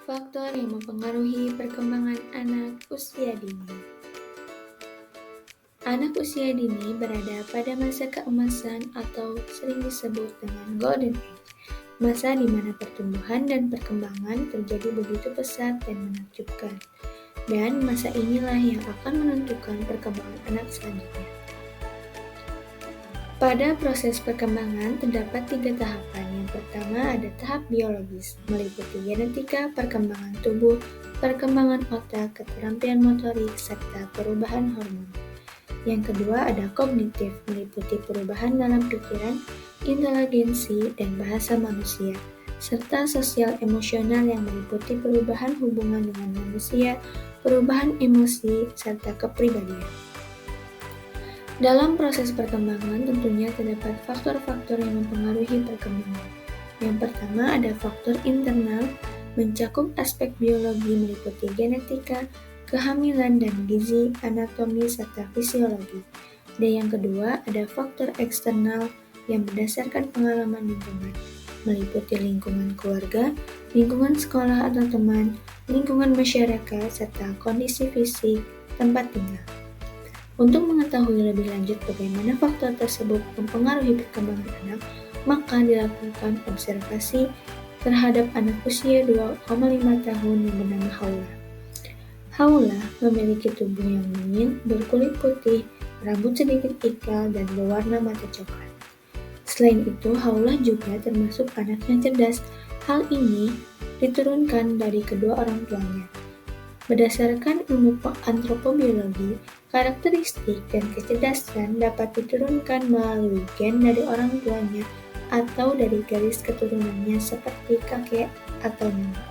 Faktor yang mempengaruhi perkembangan anak usia dini. Anak usia dini berada pada masa keemasan atau sering disebut dengan golden age, masa di mana pertumbuhan dan perkembangan terjadi begitu pesat dan menakjubkan. Dan masa inilah yang akan menentukan perkembangan anak selanjutnya. Pada proses perkembangan terdapat 3 tahapan. Yang pertama ada tahap biologis, meliputi genetika, perkembangan tubuh, perkembangan otak, keterampilan motorik, serta perubahan hormon. Yang kedua ada kognitif, meliputi perubahan dalam pikiran, inteligensi, dan bahasa manusia, serta sosial emosional yang meliputi perubahan hubungan dengan manusia, perubahan emosi, serta kepribadian. Dalam proses perkembangan tentunya terdapat faktor-faktor yang mempengaruhi perkembangan. Yang pertama ada faktor internal, mencakup aspek biologi meliputi genetika, kehamilan dan gizi, anatomi, serta fisiologi. Dan yang kedua ada faktor eksternal yang berdasarkan pengalaman lingkungan, meliputi lingkungan keluarga, lingkungan sekolah atau teman, lingkungan masyarakat, serta kondisi fisik tempat tinggal. Untuk mengetahui lebih lanjut bagaimana faktor tersebut mempengaruhi perkembangan anak, maka dilakukan observasi terhadap anak usia 2,5 tahun yang bernama Haula. Haula memiliki tubuh yang mungil, berkulit putih, rambut sedikit ikal, dan berwarna mata coklat. Selain itu, Haula juga termasuk anak yang cerdas. Hal ini diturunkan dari kedua orang tuanya. Berdasarkan ilmu antropobiologi, karakteristik dan kecerdasan dapat diturunkan melalui gen dari orang tuanya atau dari garis keturunannya seperti kakek atau nenek.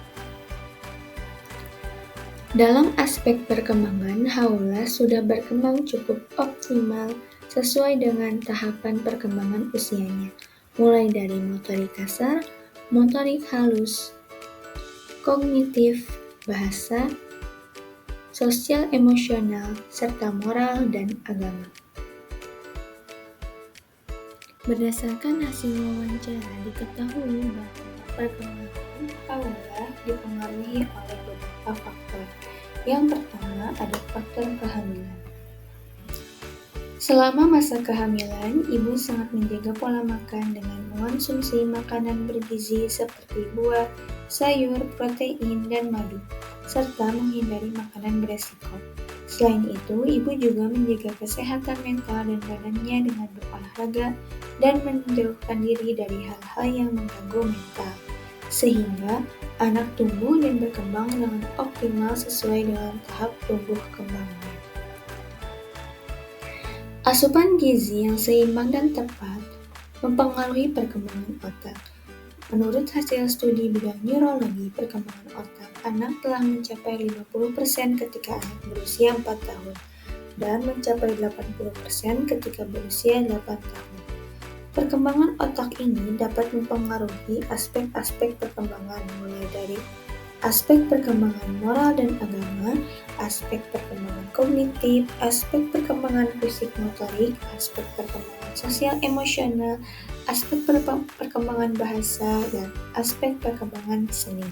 Dalam aspek perkembangan, Haula sudah berkembang cukup optimal sesuai dengan tahapan perkembangan usianya, mulai dari motorik kasar, motorik halus, kognitif, bahasa, sosial emosional, serta moral dan agama. Berdasarkan hasil wawancara diketahui bahwa perkembangan Haula dipengaruhi oleh beberapa faktor. Yang pertama ada faktor kehamilan. Selama masa kehamilan, ibu sangat menjaga pola makan dengan mengonsumsi makanan bergizi seperti buah, sayur, protein, dan madu, serta menghindari makanan beresiko. Selain itu, ibu juga menjaga kesehatan mental dan badannya dengan berolahraga dan menjauhkan diri dari hal-hal yang mengganggu mental, sehingga anak tumbuh dan berkembang dengan optimal sesuai dengan tahap tumbuh kembangnya. Asupan gizi yang seimbang dan tepat mempengaruhi perkembangan otak. Menurut hasil studi bidang neurologi perkembangan otak, anak telah mencapai 50% ketika anak berusia 4 tahun dan mencapai 80% ketika berusia 8 tahun. Perkembangan otak ini dapat mempengaruhi aspek-aspek perkembangan mulai dari aspek perkembangan moral dan agama, aspek perkembangan kognitif, aspek perkembangan fisik motorik, aspek perkembangan sosial emosional, aspek perkembangan bahasa, dan aspek perkembangan seni.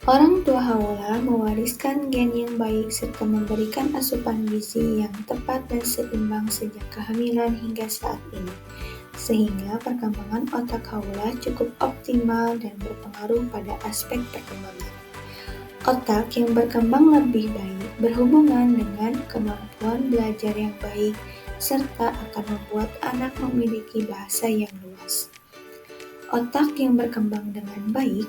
Orang tua Haula mewariskan gen yang baik serta memberikan asupan gizi yang tepat dan seimbang sejak kehamilan hingga saat ini, sehingga perkembangan otak Haula cukup optimal dan berpengaruh pada aspek perkembangan. Otak yang berkembang lebih baik berhubungan dengan kemampuan belajar yang baik serta akan membuat anak memiliki bahasa yang luas. Otak yang berkembang dengan baik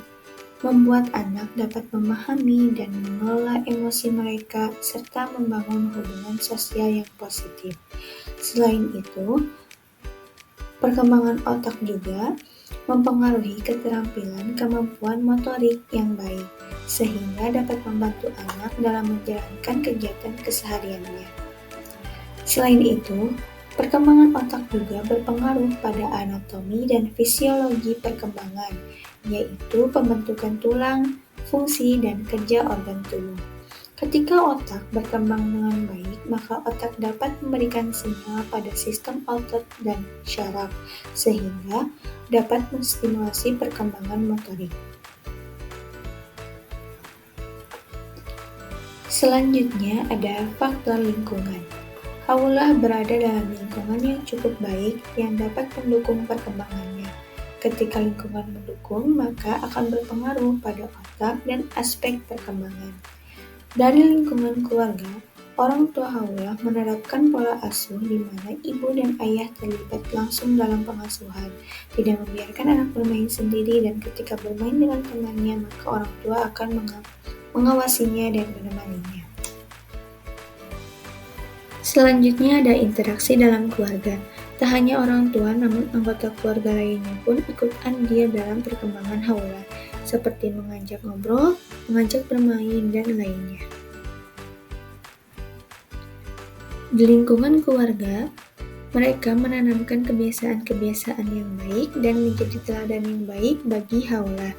membuat anak dapat memahami dan mengelola emosi mereka serta membangun hubungan sosial yang positif. Selain itu, perkembangan otak juga mempengaruhi keterampilan kemampuan motorik yang baik, sehingga dapat membantu anak dalam menjalankan kegiatan kesehariannya. Selain itu, perkembangan otak juga berpengaruh pada anatomi dan fisiologi perkembangan, yaitu pembentukan tulang, fungsi, dan kerja organ tubuh. Ketika otak berkembang dengan baik, maka otak dapat memberikan sinyal pada sistem otot dan syaraf, sehingga dapat menstimulasi perkembangan motorik. Selanjutnya ada faktor lingkungan. Haulah berada dalam lingkungan yang cukup baik yang dapat mendukung perkembangannya. Ketika lingkungan mendukung, maka akan berpengaruh pada otak dan aspek perkembangan. Dari lingkungan keluarga, orang tua Haulah menerapkan pola asuh di mana ibu dan ayah terlibat langsung dalam pengasuhan, tidak membiarkan anak bermain sendiri, dan ketika bermain dengan temannya, maka orang tua akan mengawasinya dan menemaninya. Selanjutnya ada interaksi dalam keluarga. Tak hanya orang tua, namun anggota keluarga lainnya pun ikut andil dalam perkembangan Haulah, seperti mengajak ngobrol, mengajak bermain, dan lainnya. Di lingkungan keluarga, mereka menanamkan kebiasaan-kebiasaan yang baik dan menjadi teladan yang baik bagi Haulah,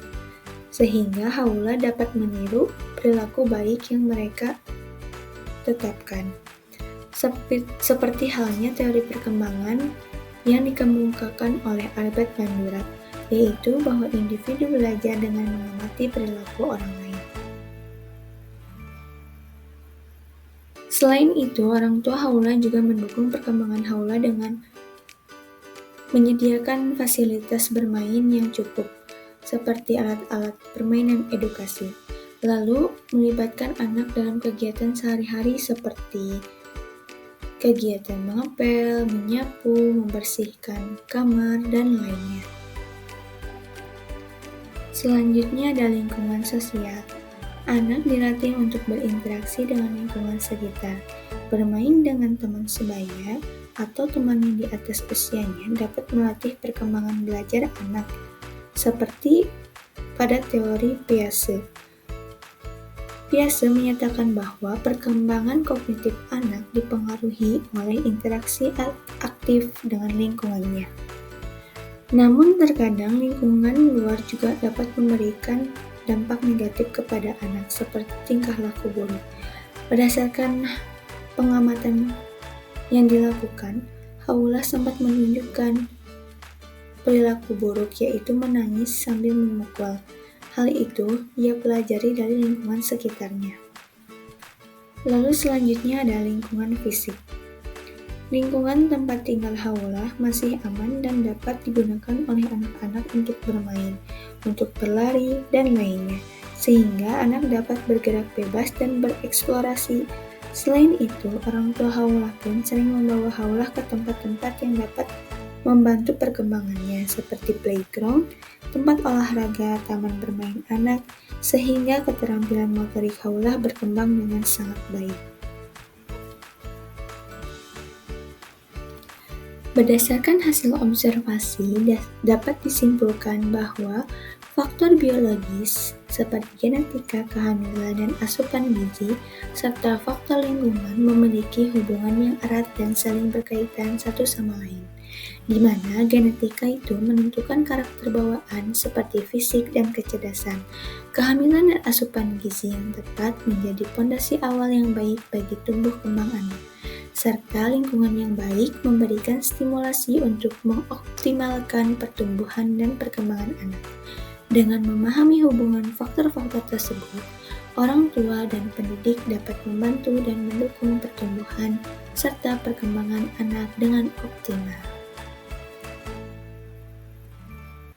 sehingga Haulah dapat meniru perilaku baik yang mereka tetapkan. Seperti halnya teori perkembangan yang dikemukakan oleh Albert Bandura, yaitu bahwa individu belajar dengan mengamati perilaku orang lain. Selain itu, orang tua Haulah juga mendukung perkembangan Haulah dengan menyediakan fasilitas bermain yang cukup, seperti alat-alat permainan edukasi, lalu melibatkan anak dalam kegiatan sehari-hari seperti kegiatan mengepel, menyapu, membersihkan kamar, dan lainnya. Selanjutnya ada lingkungan sosial. Anak dilatih untuk berinteraksi dengan lingkungan sekitar. Bermain dengan teman sebaya atau teman yang di atas usianya dapat melatih perkembangan belajar anak, seperti pada teori Piaget. Piaget menyatakan bahwa perkembangan kognitif anak dipengaruhi oleh interaksi aktif dengan lingkungannya. Namun terkadang lingkungan luar juga dapat memberikan dampak negatif kepada anak, seperti tingkah laku buruk. Berdasarkan pengamatan yang dilakukan, Haulah sempat menunjukkan perilaku buruk, yaitu menangis sambil memukul. Hal itu ia pelajari dari lingkungan sekitarnya. Lalu selanjutnya ada lingkungan fisik. Lingkungan tempat tinggal Haulah masih aman dan dapat digunakan oleh anak-anak untuk bermain, untuk berlari, dan lainnya, sehingga anak dapat bergerak bebas dan bereksplorasi. Selain itu, orang tua Haulah pun sering membawa Haulah ke tempat-tempat yang dapat membantu perkembangannya, seperti playground, tempat olahraga, taman bermain anak, sehingga keterampilan motorik Haulah berkembang dengan sangat baik. Berdasarkan hasil observasi, dapat disimpulkan bahwa faktor biologis seperti genetika, kehamilan, dan asupan gizi, serta faktor lingkungan memiliki hubungan yang erat dan saling berkaitan satu sama lain, di mana genetika itu menentukan karakter bawaan seperti fisik dan kecerdasan. Kehamilan dan asupan gizi yang tepat menjadi fondasi awal yang baik bagi tumbuh kembang anak, serta lingkungan yang baik memberikan stimulasi untuk mengoptimalkan pertumbuhan dan perkembangan anak. Dengan memahami hubungan faktor-faktor tersebut, orang tua dan pendidik dapat membantu dan mendukung pertumbuhan serta perkembangan anak dengan optimal.